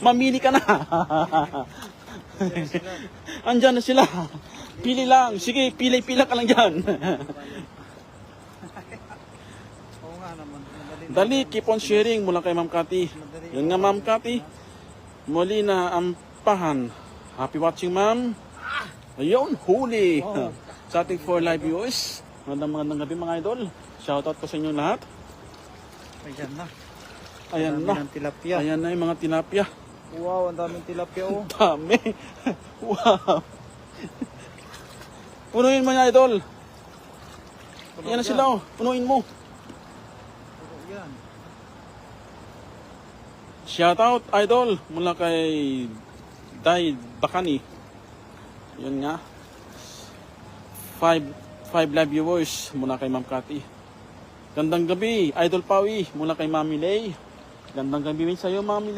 Mamili ka na. Andyan na sila. Pili lang. Sige, pila ka lang dyan. Oo nga naman. Dali, keep on sharing mula kay Ma'am Cathy. Yun nga, Ma'am Cathy. Muli na ampahan. Happy watching, Ma'am. Ayun, huli. Sa ating 4 live viewers. Magandang gabi mga idol. Shoutout po sa inyo lahat. Ayan na. Ayan Ang na. dami ng tilapia. Ayan na yung mga tilapia. Wow, ang daming tilapia oh. Dami. Wow. Punuin mo niya, idol. Ayan na sila, oh. Punuin mo. Puro yan. Shoutout, idol. Mula kay Day Bakani. Yun nga. 5 live viewers mula kay Ma'am Cathy. Gandang gabi, Idol Pawi, mula kay Mami Lay. Gandang gabi rin sa'yo, Mami Lay.